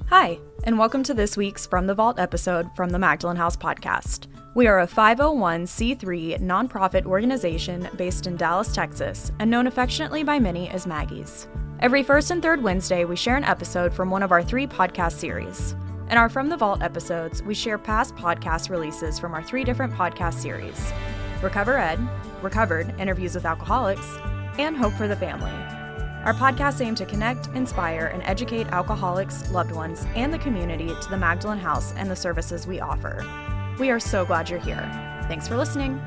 Hi, and welcome to this week's From the Vault episode from the Magdalen House podcast. We are a 501c3 nonprofit organization based in Dallas, Texas, and known affectionately by many as Maggies. Every first and third Wednesday, we share an episode from one of our 3 podcast series. In our From the Vault episodes, we share past podcast releases from our 3 different podcast series: RecoverED, Recovered, Interviews with Alcoholics, and Hope for the Family. Our podcasts aim to connect, inspire, and educate alcoholics, loved ones, and the community to the Magdalen House and the services we offer. We are so glad you're here. Thanks for listening.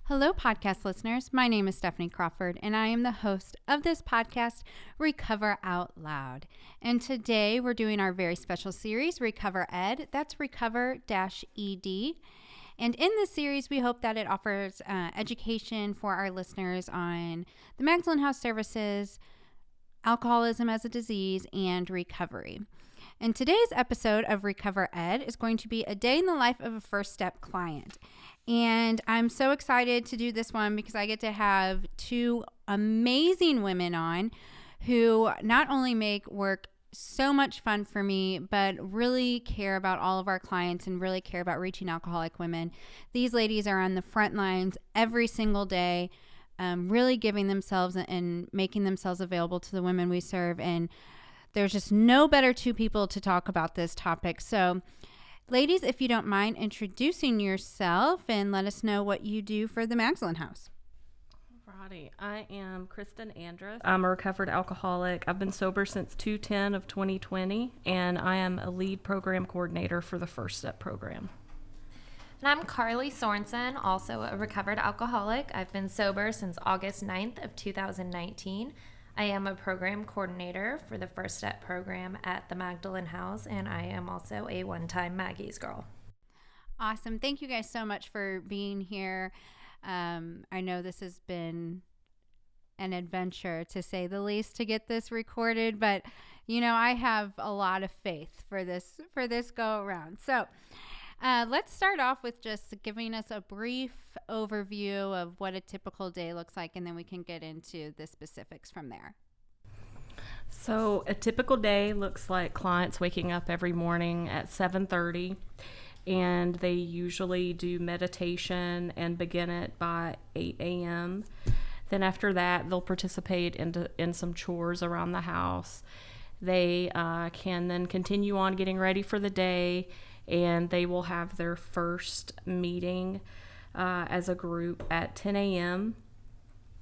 Hello, podcast listeners. My name is Stephanie Crawford, and I am the host of this podcast, Recover Out Loud. And today we're doing our very special series, RecoverED. That's Recover-ED. And in this series, we hope that it offers education for our listeners on the Magdalen House services, alcoholism as a disease, and recovery. And today's episode of RecoverED is going to be a day in the life of a first step client. And I'm so excited to do this one because I get to have 2 amazing women on who not only make work so much fun for me, but really care about all of our clients and really care about reaching alcoholic women. These ladies are on the front lines every single day, really giving themselves and making themselves available to the women we serve. And there's just no better 2 people to talk about this topic. So ladies, if you don't mind introducing yourself and let us know what you do for the Magdalen House. Alrighty, I am Kristen Andrus. I'm a recovered alcoholic. I've been sober since 2/10 of 2020, and I am a lead program coordinator for the First Step program. And I'm Carly Sorensen, also a recovered alcoholic. I've been sober since August 9th of 2019. I am a program coordinator for the First Step program at the Magdalen House, and I am also a one-time Maggie's girl. Awesome. Thank you guys so much for being here. I know this has been an adventure, to say the least, to get this recorded, but you know, I have a lot of faith for this go around. So let's start off with just giving us a brief overview of what a typical day looks like, and then we can get into the specifics from there. So a typical day looks like clients waking up every morning at 7:30, and they usually do meditation and begin it by 8 a.m. Then after that, they'll participate in some chores around the house. They can then continue on getting ready for the day, and they will have their first meeting as a group at 10 a.m.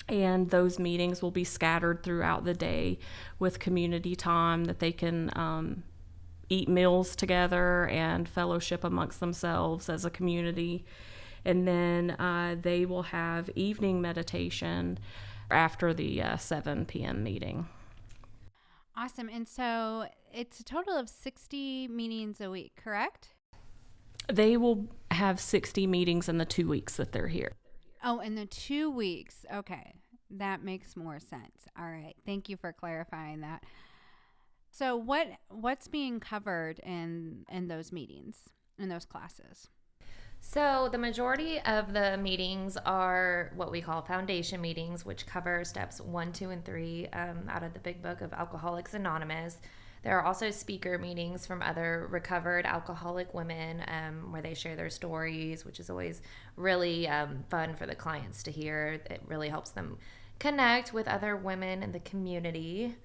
And those meetings will be scattered throughout the day with community time that they can eat meals together and fellowship amongst themselves as a community. And then they will have evening meditation after the 7 p.m. meeting. Awesome. And so it's a total of 60 meetings a week, correct? They will have 60 meetings in the 2 weeks that they're here. Oh, in the 2 weeks. Okay. That makes more sense. All right. Thank you for clarifying that. So what's being covered in those meetings, in those classes? So the majority of the meetings are what we call foundation meetings, which cover steps 1, 2, and 3 out of the big book of Alcoholics Anonymous. There are also speaker meetings from other recovered alcoholic women where they share their stories, which is always really fun for the clients to hear. It really helps them connect with other women in the community.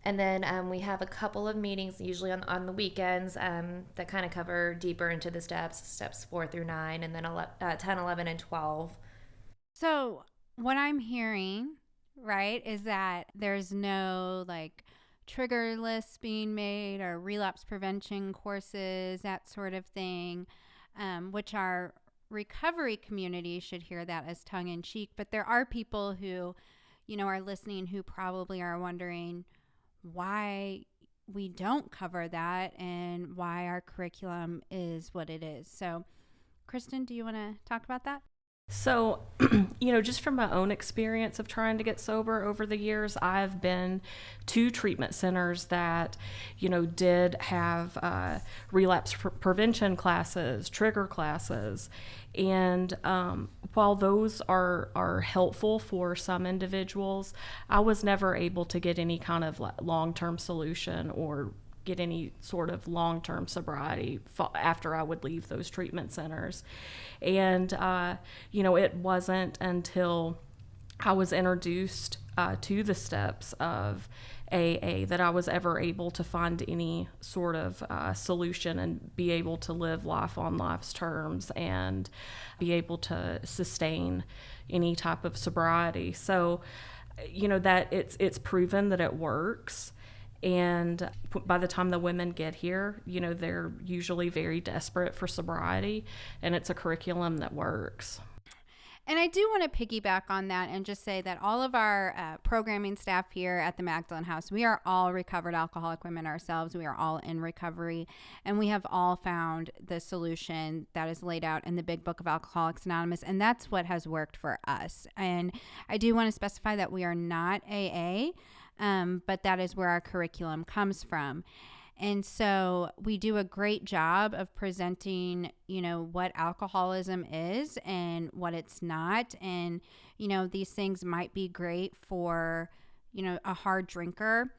And then we have a couple of meetings, usually on the weekends, that kind of cover deeper into the steps 4 through 9, and then 10, 11, and 12. So what I'm hearing, right, is that there's no trigger lists being made or relapse prevention courses, that sort of thing, which our recovery community should hear that as tongue-in-cheek. But there are people who, are listening who probably are wondering why we don't cover that and why our curriculum is what it is. So, Kristen, do you want to talk about that? So, just from my own experience of trying to get sober over the years, I've been to treatment centers that, did have relapse prevention classes, trigger classes. And while those are helpful for some individuals, I was never able to get any kind of long-term solution or get any sort of long-term sobriety after I would leave those treatment centers. And, it wasn't until I was introduced to the steps of AA that I was ever able to find any sort of solution and be able to live life on life's terms and be able to sustain any type of sobriety. So, that it's proven that it works. And by the time the women get here, they're usually very desperate for sobriety, and it's a curriculum that works. And I do want to piggyback on that and just say that all of our programming staff here at the Magdalen House, we are all recovered alcoholic women ourselves. We are all in recovery, and we have all found the solution that is laid out in the Big Book of Alcoholics Anonymous, and that's what has worked for us. And I do want to specify that we are not AA, but that is where our curriculum comes from. And so we do a great job of presenting, what alcoholism is and what it's not. And, these things might be great for, a hard drinker,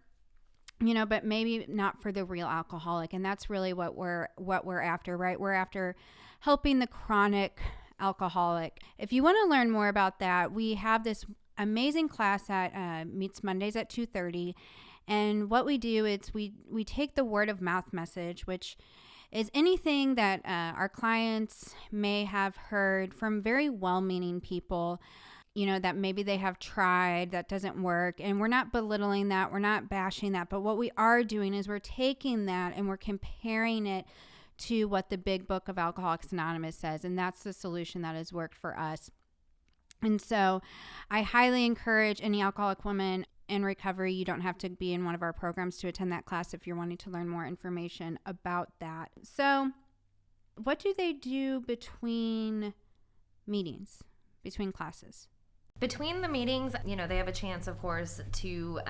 but maybe not for the real alcoholic. And that's really what we're after, right? We're after helping the chronic alcoholic. If you want to learn more about that, we have this amazing class that meets Mondays at 2:30. And what we do is we take the word of mouth message, which is anything that our clients may have heard from very well-meaning people, that maybe they have tried that doesn't work. And we're not belittling that. We're not bashing that. But what we are doing is we're taking that and we're comparing it to what the Big Book of Alcoholics Anonymous says. And that's the solution that has worked for us. And so I highly encourage any alcoholic woman in recovery. You don't have to be in one of our programs to attend that class if you're wanting to learn more information about that. So what do they do between meetings, between classes? Between the meetings, they have a chance, of course, to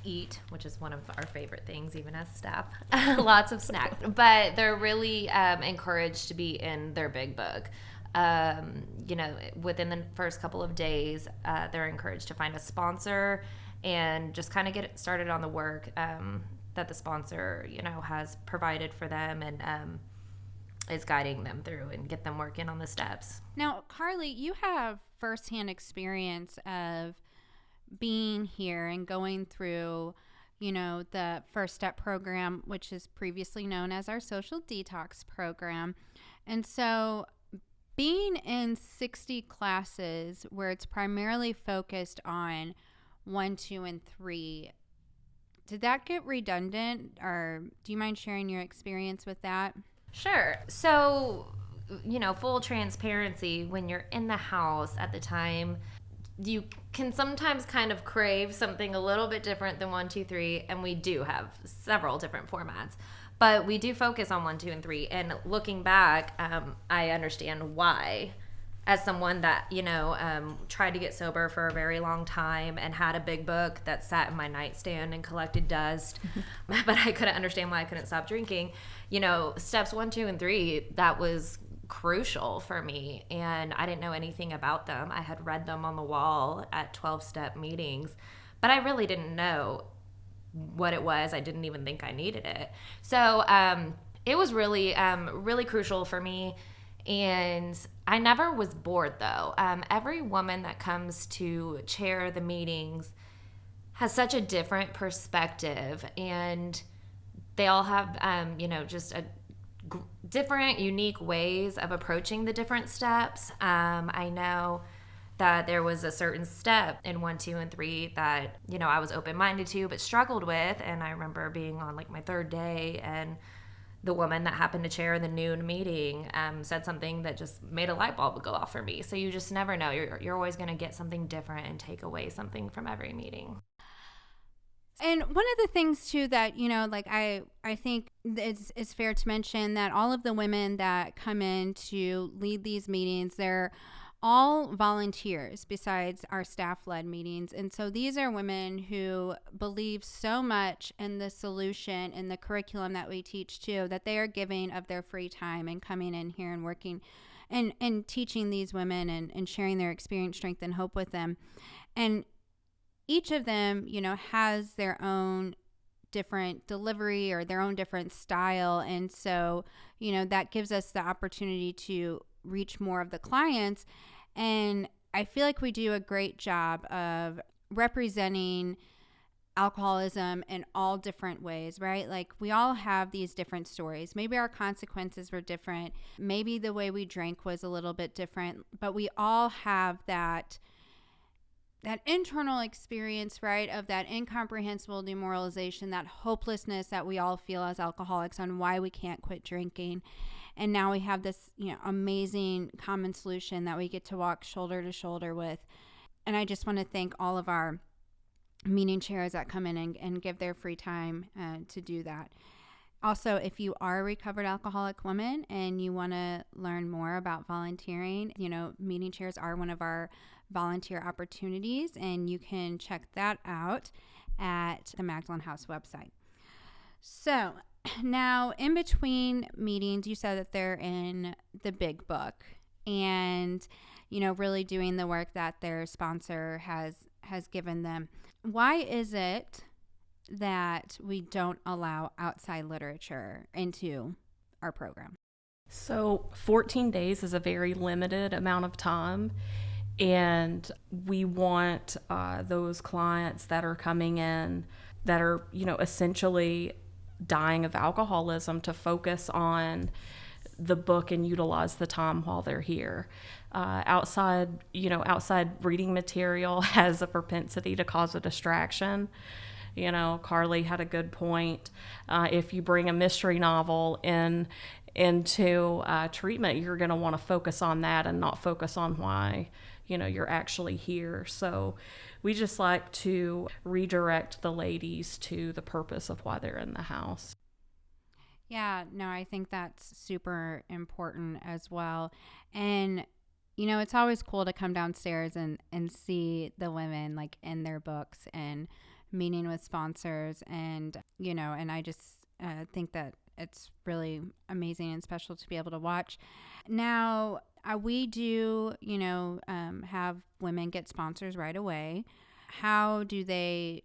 eat, which is one of our favorite things, even as staff. Lots of snacks. But they're really encouraged to be in their big book. Within the first couple of days, they're encouraged to find a sponsor and just kind of get started on the work that the sponsor, has provided for them and is guiding them through and get them working on the steps. Now, Carly, you have firsthand experience of being here and going through, the First Step program, which is previously known as our social detox program. And so being in 60 classes where it's primarily focused on 1, 2, and 3, did that get redundant, or do you mind sharing your experience with that? Sure. So, full transparency, when you're in the house at the time, you can sometimes kind of crave something a little bit different than 1, 2, 3, and we do have several different formats. But we do focus on 1, 2, and 3. And looking back, I understand why. As someone that, tried to get sober for a very long time and had a big book that sat in my nightstand and collected dust, but I couldn't understand why I couldn't stop drinking. Steps 1, 2, and 3, that was crucial for me. And I didn't know anything about them. I had read them on the wall at 12-step meetings, but I really didn't know what it was. I didn't even think I needed it. So it was really, really crucial for me. And I never was bored, though. Every woman that comes to chair the meetings has such a different perspective, and they all have, just different, unique ways of approaching the different steps. I know that there was a certain step in 1, 2, and 3 that, I was open-minded to but struggled with. And I remember being on my 3rd day, and the woman that happened to chair the noon meeting said something that just made a light bulb go off for me. So you just never know. You're always going to get something different and take away something from every meeting. And one of the things too that, I think it's fair to mention that all of the women that come in to lead these meetings, they're all volunteers besides our staff-led meetings. And so these are women who believe so much in the solution and the curriculum that we teach too, that they are giving of their free time and coming in here and working and teaching these women and sharing their experience, strength, and hope with them. And each of them, has their own different delivery or their own different style. And so, that gives us the opportunity to reach more of the clients. And I feel like we do a great job of representing alcoholism in all different ways, right? Like we all have these different stories. Maybe our consequences were different. Maybe the way we drank was a little bit different, but we all have that internal experience, right, of that incomprehensible demoralization, that hopelessness that we all feel as alcoholics on why we can't quit drinking. And now we have this, amazing common solution that we get to walk shoulder to shoulder with. And I just want to thank all of our meeting chairs that come in and give their free time to do that. Also, if you are a recovered alcoholic woman and you want to learn more about volunteering, meeting chairs are one of our volunteer opportunities, and you can check that out at the Magdalen House website. So now, in between meetings, you said that they're in the big book and, really doing the work that their sponsor has given them. Why is it that we don't allow outside literature into our program? So 14 days is a very limited amount of time. And we want those clients that are coming in that are, essentially dying of alcoholism to focus on the book and utilize the time while they're here. Outside reading material has a propensity to cause a distraction. Carly had a good point. If you bring a mystery novel into treatment, you're going to want to focus on that and not focus on why you're actually here. So we just like to redirect the ladies to the purpose of why they're in the house. Yeah, no, I think that's super important as well. And, it's always cool to come downstairs and see the women like in their books and meeting with sponsors. And, and I just think that it's really amazing and special to be able to watch. Now, we do, have women get sponsors right away. How do they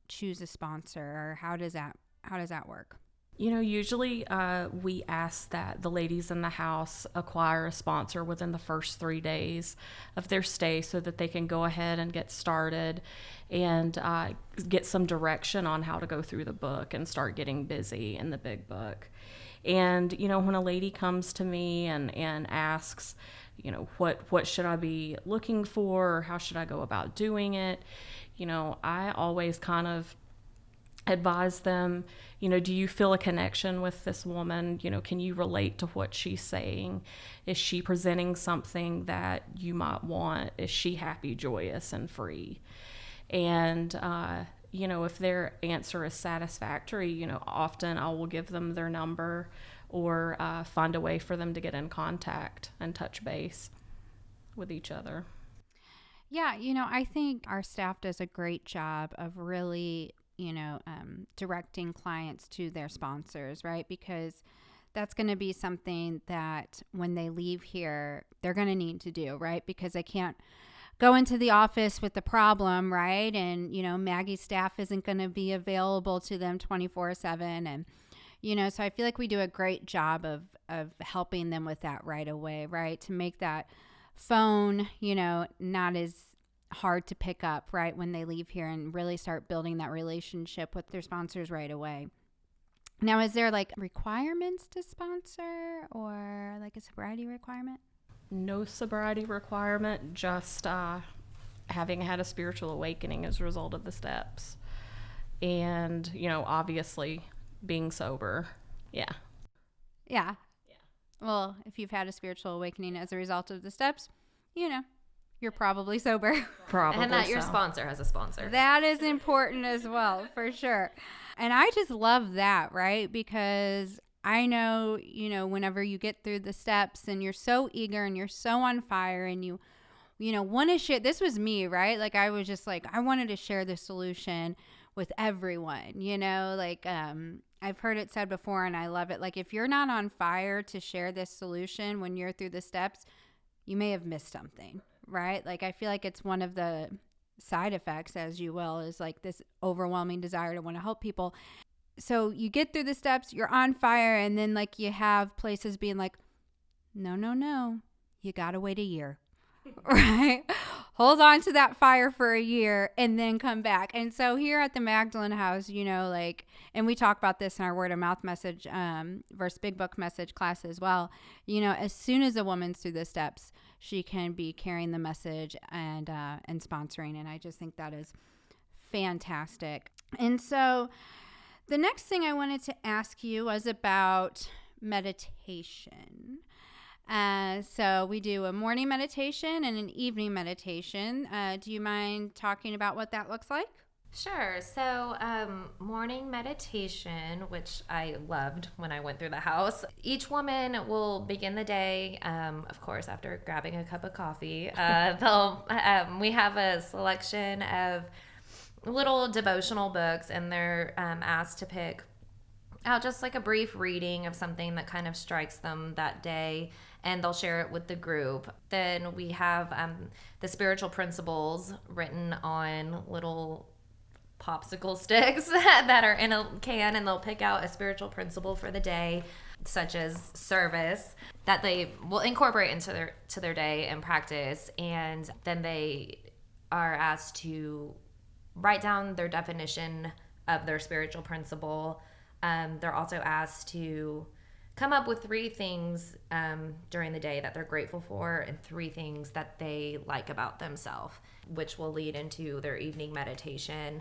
choose a sponsor, or how does that work? Usually we ask that the ladies in the house acquire a sponsor within the first 3 days of their stay so that they can go ahead and get started and get some direction on how to go through the book and start getting busy in the big book. And, when a lady comes to me and asks, what should I be looking for, or how should I go about doing it, I always kind of advise them, do you feel a connection with this woman? Can you relate to what she's saying? Is she presenting something that you might want? Is she happy, joyous, and free? And, if their answer is satisfactory, often I will give them their number or find a way for them to get in contact and touch base with each other. Yeah, I think our staff does a great job of really directing clients to their sponsors, right? Because that's going to be something that when they leave here, they're going to need to do, right? Because they can't go into the office with the problem, right? And, Maggie's staff isn't going to be available to them 24/7. And, so I feel like we do a great job of helping them with that right away, right? To make that phone, not as hard to pick up, right, when they leave here, and really start building that relationship with their sponsors right away. Now, is there like requirements to sponsor, or like a sobriety requirement? No sobriety requirement, just having had a spiritual awakening as a result of the steps. And, obviously being sober. Yeah. Well, if you've had a spiritual awakening as a result of the steps, you're probably sober. Probably. And that your sponsor has a sponsor. That is important as well, for sure. And I just love that, right? Because I know, whenever you get through the steps and you're so eager and you're so on fire and you want to share. This was me, right? Like I was just like, I wanted to share the solution with everyone, like I've heard it said before and I love it. Like if you're not on fire to share this solution when you're through the steps, you may have missed something, right? Like I feel like it's one of the side effects, as you will, is like this overwhelming desire to want to help people. So you get through the steps, you're on fire, and then like you have places being like, no, you gotta wait a year. Right? Hold on to that fire for a year and then come back. And so here at the Magdalen House, and we talk about this in our word of mouth message versus big book message class as well. As soon as a woman's through the steps, she can be carrying the message and sponsoring. And I just think that is fantastic. And so the next thing I wanted to ask you was about meditation. So we do a morning meditation and an evening meditation. Do you mind talking about what that looks like? Sure. So morning meditation, which I loved when I went through the house. Each woman will begin the day, of course, after grabbing a cup of coffee. We have a selection of little devotional books, and they're asked to pick out just like a brief reading of something that kind of strikes them that day, and they'll share it with the group. Then we have the spiritual principles written on little popsicle sticks that are in a can, and they'll pick out a spiritual principle for the day, such as service, that they will incorporate into their day and practice. And then they are asked to write down their definition of their spiritual principle. They're also asked to come up with 3 things during the day that they're grateful for, and 3 things that they like about themselves, which will lead into their evening meditation.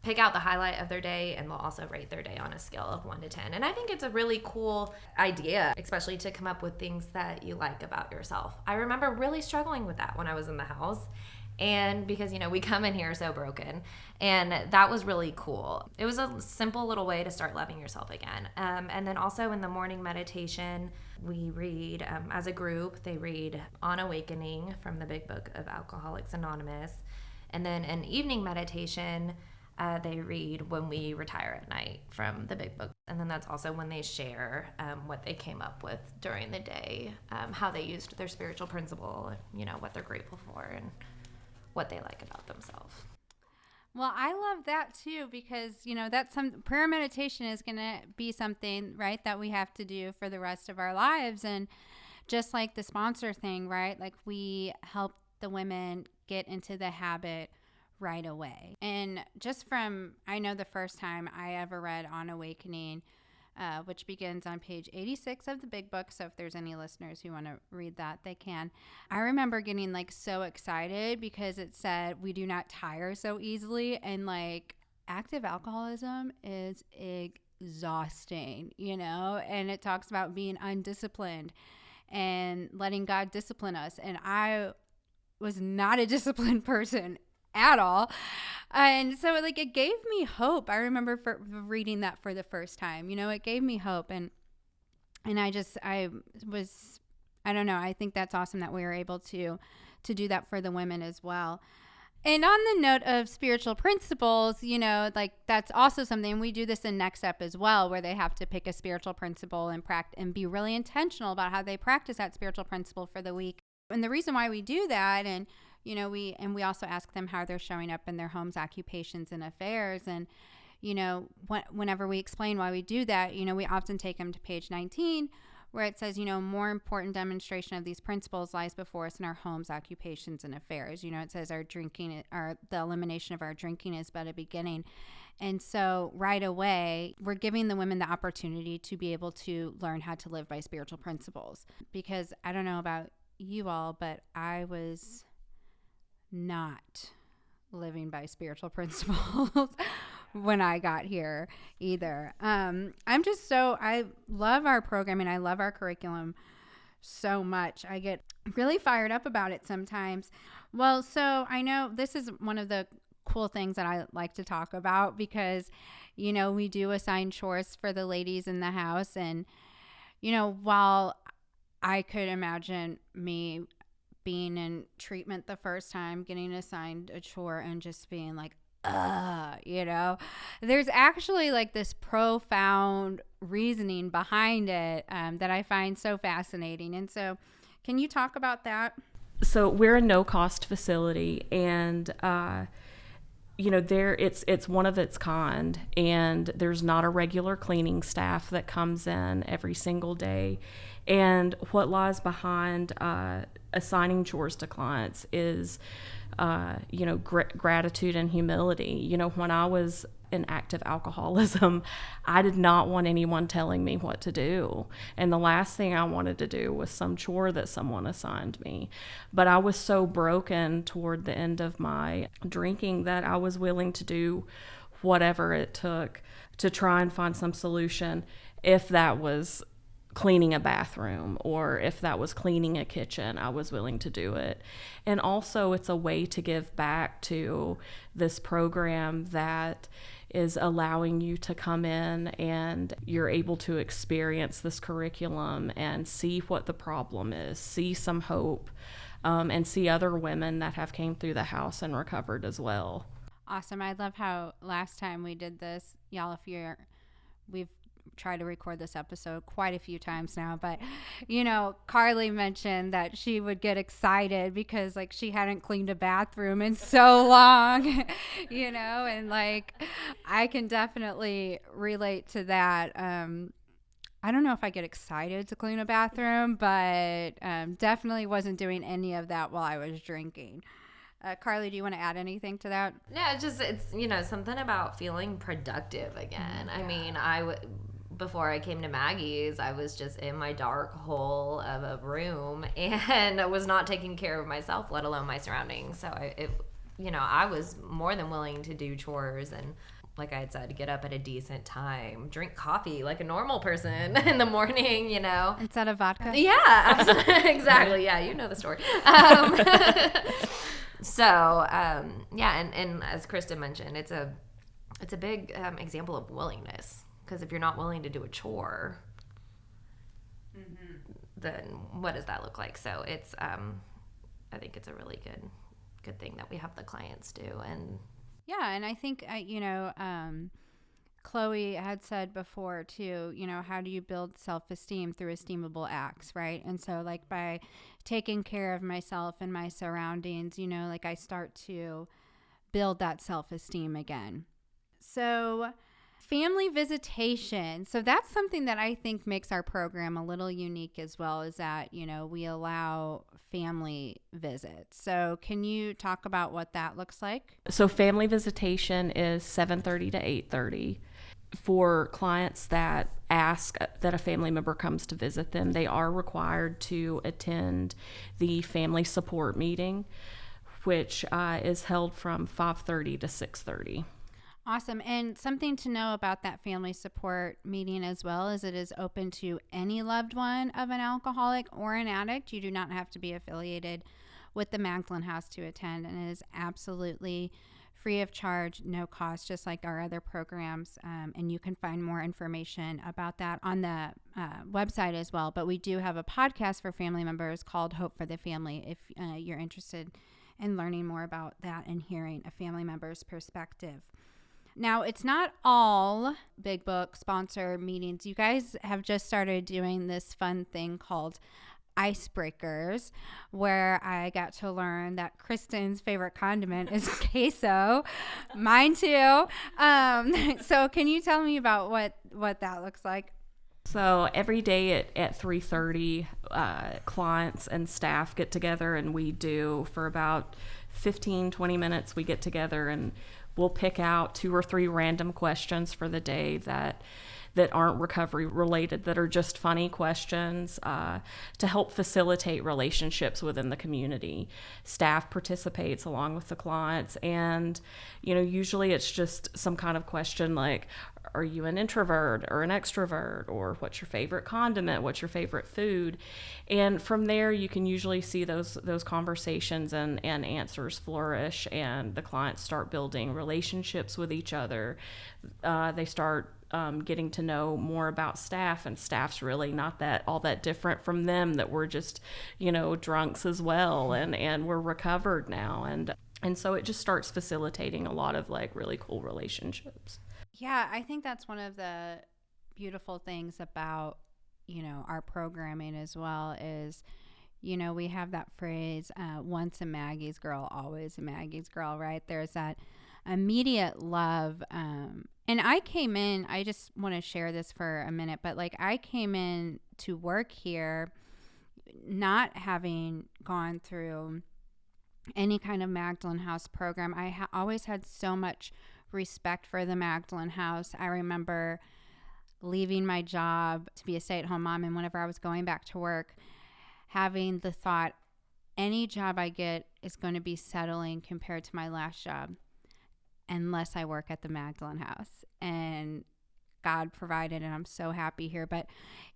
Pick out the highlight of their day, and they'll also rate their day on a scale of 1 to 10. And I think it's a really cool idea, especially to come up with things that you like about yourself. I remember really struggling with that when I was in the house. And because, we come in here so broken, and that was really cool. It was a simple little way to start loving yourself again. And then also in the morning meditation, we read, as a group, they read On Awakening from the Big Book of Alcoholics Anonymous. And then an evening meditation, they read When We Retire at Night from the Big Book. And then that's also when they share what they came up with during the day, how they used their spiritual principle, what they're grateful for, and what they like about themselves. Well, I love that too, because, that's prayer meditation is going to be something, right, that we have to do for the rest of our lives. And just like the sponsor thing, right, like we help the women get into the habit right away. And just I know the first time I ever read On Awakening, which begins on page 86 of the Big Book. So if there's any listeners who want to read that, they can. I remember getting like so excited because it said we do not tire so easily. And like active alcoholism is exhausting, and it talks about being undisciplined and letting God discipline us. And I was not a disciplined person at all. And so like it gave me hope. I remember for reading that for the first time, it gave me hope. And I don't know, I think that's awesome that we were able to do that for the women as well. And on the note of spiritual principles, like that's also something we do this in Next Step as well, where they have to pick a spiritual principle and be really intentional about how they practice that spiritual principle for the week. And the reason why we do that, and we also ask them how they're showing up in their homes, occupations, and affairs. And, whenever we explain why we do that, we often take them to page 19, where it says, more important demonstration of these principles lies before us in our homes, occupations, and affairs. It says the elimination of our drinking is but a beginning. And so right away, we're giving the women the opportunity to be able to learn how to live by spiritual principles. Because I don't know about you all, but I was not living by spiritual principles when I got here either. I love our programming. I love our curriculum so much. I get really fired up about it sometimes. Well, so I know this is one of the cool things that I like to talk about because, we do assign chores for the ladies in the house. And, while I could imagine me being in treatment the first time, getting assigned a chore and just being like, there's actually like this profound reasoning behind it that I find so fascinating. And so can you talk about that? So we're a no-cost facility, and it's one of its kind, and there's not a regular cleaning staff that comes in every single day. And what lies behind assigning chores to clients is gratitude and humility. When I was in active alcoholism, I did not want anyone telling me what to do. And the last thing I wanted to do was some chore that someone assigned me. But I was so broken toward the end of my drinking that I was willing to do whatever it took to try and find some solution, if that was cleaning a bathroom or if that was cleaning a kitchen. I was willing to do it. And also, it's a way to give back to this program that is allowing you to come in and you're able to experience this curriculum and see what the problem is, see some hope, and see other women that have came through the house and recovered as well. Awesome. I love how last time we did this, y'all, we've tried to record this episode quite a few times now, but Carly mentioned that she would get excited because like she hadn't cleaned a bathroom in so long, and like I can definitely relate to that. I don't know if I get excited to clean a bathroom, but definitely wasn't doing any of that while I was drinking. Carly, do you want to add anything to that? Yeah, it's something about feeling productive again. Yeah. I mean, before I came to Maggie's, I was just in my dark hole of a room and I was not taking care of myself, let alone my surroundings. So I was more than willing to do chores and, like I had said, get up at a decent time, drink coffee like a normal person in the morning, Instead of vodka? Yeah, absolutely. Exactly. Yeah, you know the story. And as Kristen mentioned, it's a big example of willingness. Because if you're not willing to do a chore, then what does that look like? So it's, I think it's a really good thing that we have the clients do. And yeah, and I think Chloe had said before too, how do you build self-esteem through esteemable acts, right? And so like by taking care of myself and my surroundings, I start to build that self-esteem again. So family visitation. So that's something that I think makes our program a little unique as well, is that, we allow family visits. So can you talk about what that looks like? So family visitation is 7:30 to 8:30. For clients that ask that a family member comes to visit them, they are required to attend the family support meeting, which is held from 5:30 to 6:30. Awesome. And something to know about that family support meeting as well is it is open to any loved one of an alcoholic or an addict. You do not have to be affiliated with the Magdalen House to attend, and it is absolutely free of charge, no cost, just like our other programs. And you can find more information about that on the website as well. But we do have a podcast for family members called Hope for the Family if you're interested in learning more about that and hearing a family member's perspective. Now, it's not all Big Book sponsor meetings. You guys have just started doing this fun thing called Icebreakers, where I got to learn that Kristen's favorite condiment is queso. Mine too. So can you tell me about what that looks like? So every day at 3:30, clients and staff get together, and we do for about 15-20 minutes. We get together and we'll pick out 2 or 3 random questions for the day that aren't recovery related, that are just funny questions to help facilitate relationships within the community. Staff participates along with the clients, and usually it's just some kind of question like, are you an introvert or an extrovert, or what's your favorite condiment, what's your favorite food? And from there you can usually see those conversations and answers flourish, and the clients start building relationships with each other. They start getting to know more about staff, and staff's really not that all that different from them, that we're just, drunks as well, and we're recovered now. And so it just starts facilitating a lot of like really cool relationships. Yeah, I think that's one of the beautiful things about, our programming as well is, we have that phrase, once a Maggie's girl, always a Maggie's girl, right? There's that immediate love. And I just want to share this for a minute, but like I came in to work here not having gone through any kind of Magdalen House program. I always had so much respect for the Magdalen House. I remember leaving my job to be a stay-at-home mom, and whenever I was going back to work, having the thought, any job I get is going to be settling compared to my last job unless I work at the Magdalen House. And God provided, and I'm so happy here. But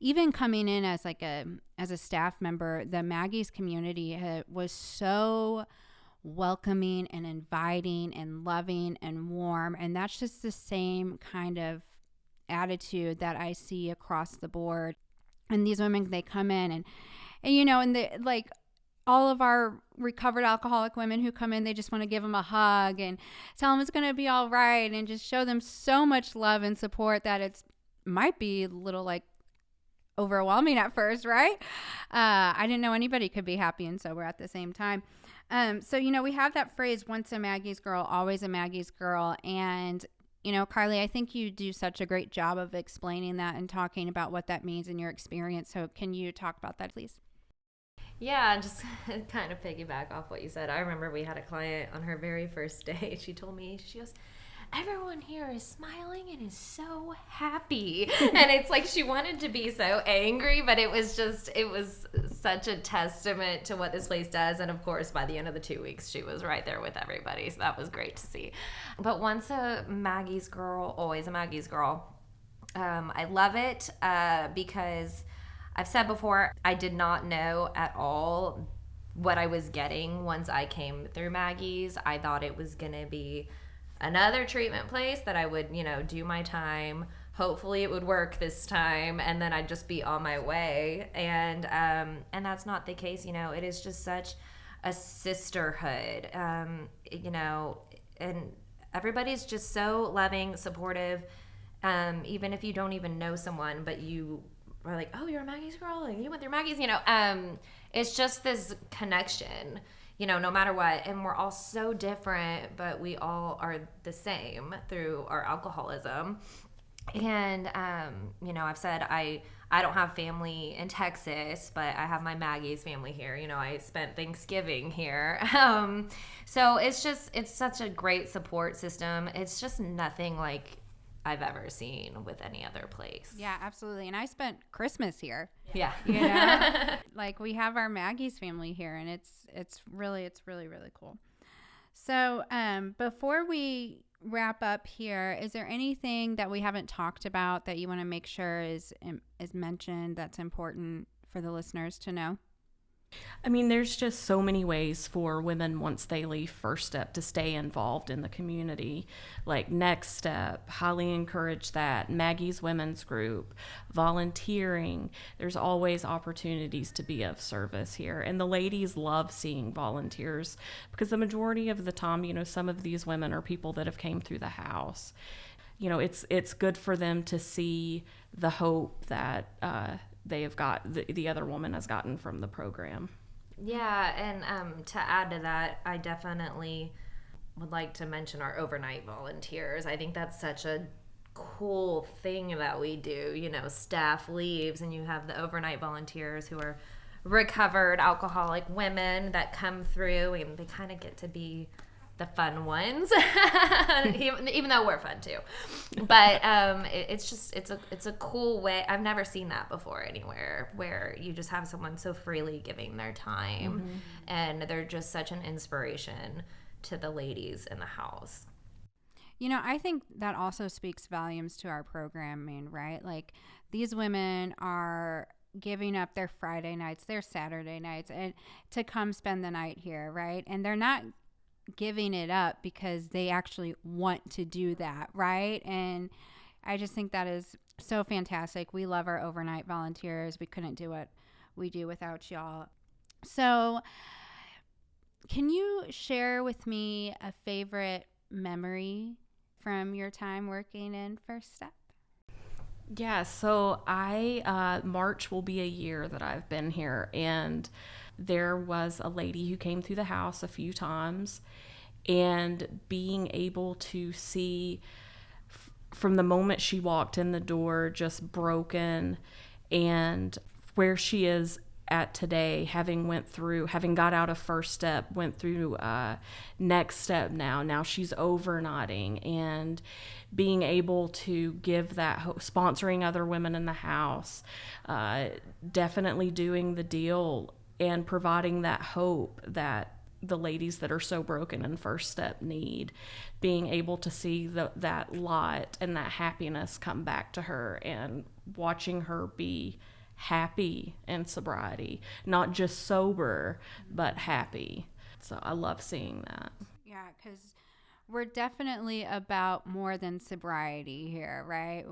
even coming in as a staff member, the Maggie's community was so welcoming and inviting and loving and warm. And that's just the same kind of attitude that I see across the board. And these women, they come in and all of our recovered alcoholic women who come in, they just want to give them a hug and tell them it's going to be all right, and just show them so much love and support that it might be a little like overwhelming at first, right? I didn't know anybody could be happy and sober at the same time. So we have that phrase, once a Maggie's girl, always a Maggie's girl. And Carly, I think you do such a great job of explaining that and talking about what that means in your experience. So can you talk about that, please? Yeah, just kind of piggyback off what you said. I remember we had a client on her very first day. She told me, she goes, everyone here is smiling and is so happy. And it's like she wanted to be so angry, but it was such a testament to what this place does. And of course, by the end of the 2 weeks, she was right there with everybody. So that was great to see. But once a Maggie's girl, always a Maggie's girl. I love it because I've said before, I did not know at all what I was getting once I came through Maggie's. I thought it was going to be another treatment place that I would, do my time. Hopefully it would work this time, and then I'd just be on my way. And that's not the case. It is just such a sisterhood, and everybody's just so loving, supportive. Even if you don't even know someone, but you are like, oh, you're a Maggie's girl, and you went through Maggie's, it's just this connection, no matter what. And we're all so different, but we all are the same through our alcoholism. And, I've said I don't have family in Texas, but I have my Maggie's family here. I spent Thanksgiving here. So it's such a great support system. It's just nothing like I've ever seen with any other place. Yeah, absolutely. And I spent Christmas here. Yeah. Like we have our Maggie's family here, and it's really, really cool. So before we wrap up here, is there anything that we haven't talked about that you want to make sure is mentioned that's important for the listeners to know? I mean, there's just so many ways for women once they leave First Step to stay involved in the community. Like Next Step, highly encourage that. Maggie's Women's Group, volunteering. There's always opportunities to be of service here. And the ladies love seeing volunteers because the majority of the time, some of these women are people that have came through the house. It's good for them to see the hope that they have got, the other woman has gotten from the program. Yeah, and to add to that, I definitely would like to mention our overnight volunteers. I think that's such a cool thing that we do. Staff leaves and you have the overnight volunteers who are recovered alcoholic women that come through, and they kind of get to be the fun ones, even though we're fun too. But it's a cool way. I've never seen that before anywhere, where you just have someone so freely giving their time, and they're just such an inspiration to the ladies in the house. I think that also speaks volumes to our programming, right? Like these women are giving up their Friday nights, their Saturday nights, and to come spend the night here, right? And they're not giving it up because they actually want to do that, right? And I just think that is so fantastic. We love our overnight volunteers. We couldn't do what we do without y'all. So can you share with me a favorite memory from your time working in First Step? Yeah, so March will be a year that I've been here, and there was a lady who came through the house a few times, and being able to see from the moment she walked in the door, just broken, and where she is at today, having got out of First Step, went through Next Step now she's overnighting, and being able to give that sponsoring other women in the house, definitely doing the deal and providing that hope that the ladies that are so broken in First Step need, being able to see that light and that happiness come back to her, and watching her be happy in sobriety, not just sober, but happy. So I love seeing that. Yeah, because we're definitely about more than sobriety here, right?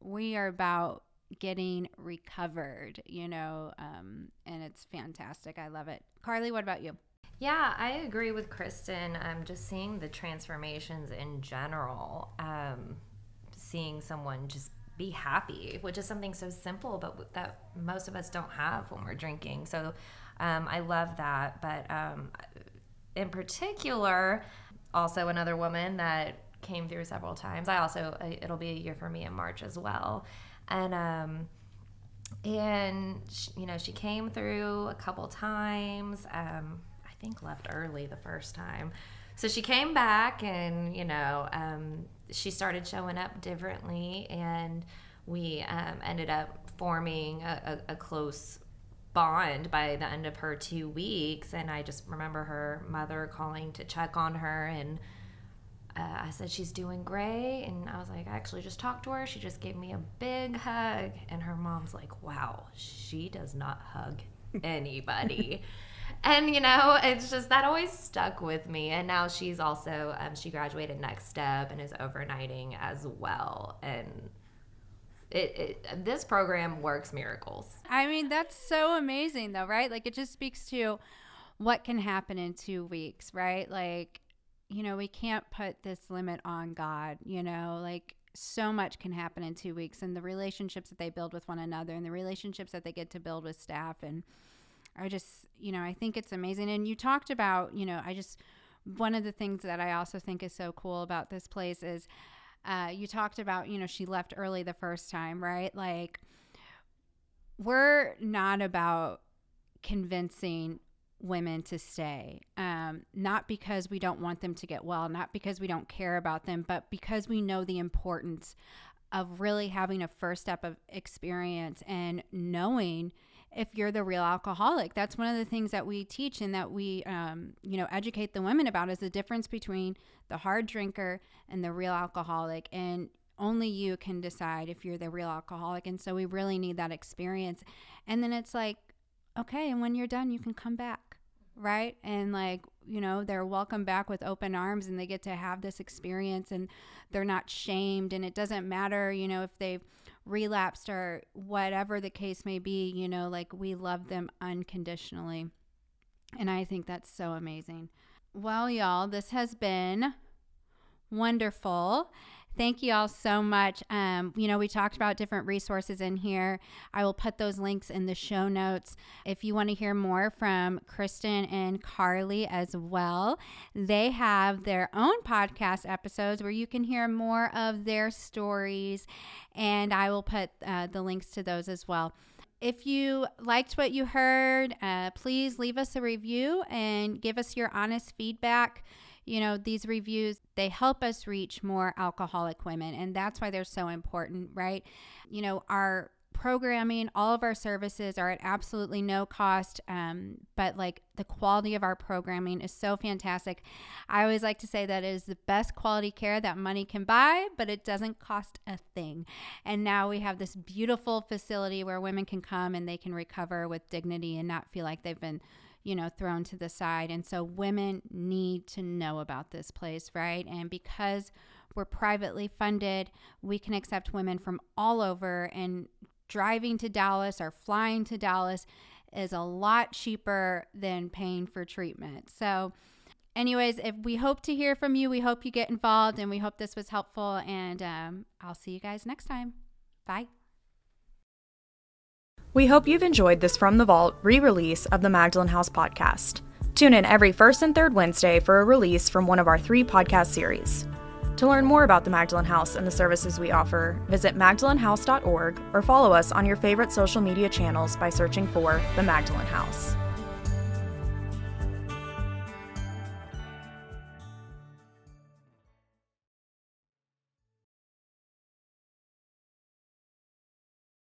We are about getting recovered, and it's fantastic. I love it. Carly, what about you? Yeah, I agree with Kristen. Just seeing the transformations in general, seeing someone just be happy, which is something so simple, but that most of us don't have when we're drinking. So I love that. But in particular, also another woman that came through several times. It'll be a year for me in March as well. And she came through a couple times. I think left early the first time. So she came back, and she started showing up differently, and we ended up forming a close bond by the end of her 2 weeks. And I just remember her mother calling to check on her, and I said, she's doing great. And I was like, I actually just talked to her. She just gave me a big hug. And her mom's like, wow, she does not hug anybody. And, it's just, that always stuck with me. And now she's also, she graduated Next Step and is overnighting as well. And this program works miracles. I mean, that's so amazing though, right? Like, it just speaks to what can happen in 2 weeks, right? Like, we can't put this limit on God, like so much can happen in 2 weeks, and the relationships that they build with one another and the relationships that they get to build with staff. And I just, I think it's amazing. And you talked about, one of the things that I also think is so cool about this place is you talked about, she left early the first time, right? Like, we're not about convincing women to stay, not because we don't want them to get well, not because we don't care about them, but because we know the importance of really having a first step of experience and knowing if you're the real alcoholic. That's one of the things that we teach and that we, educate the women about, is the difference between the hard drinker and the real alcoholic. And only you can decide if you're the real alcoholic. And so we really need that experience. And then it's like, okay, and when you're done, you can come back, right? And they're welcome back with open arms, and they get to have this experience, and they're not shamed. And it doesn't matter, if they've relapsed or whatever the case may be, we love them unconditionally. And I think that's so amazing. Well, y'all, this has been wonderful. Thank you all so much. We talked about different resources in here. I will put those links in the show notes. If you want to hear more from Kristen and Carly as well, they have their own podcast episodes where you can hear more of their stories, and I will put the links to those as well. If you liked what you heard, please leave us a review and give us your honest feedback. These reviews, they help us reach more alcoholic women, and that's why they're so important, right? Our programming, all of our services are at absolutely no cost, but the quality of our programming is so fantastic. I always like to say that it is the best quality care that money can buy, but it doesn't cost a thing. And now we have this beautiful facility where women can come and they can recover with dignity and not feel like they've been thrown to the side. And so women need to know about this place, right? And because We're privately funded. We can accept women from all over, and driving to Dallas or flying to Dallas is a lot cheaper than paying for treatment. So anyways, if we hope to hear from you, we hope you get involved, and we hope this was helpful, and I'll see you guys next time. Bye. We hope you've enjoyed this From the Vault re-release of the Magdalen House podcast. Tune in every first and third Wednesday for a release from one of our 3 podcast series. To learn more about the Magdalen House and the services we offer, visit magdalenhouse.org or follow us on your favorite social media channels by searching for the Magdalen House.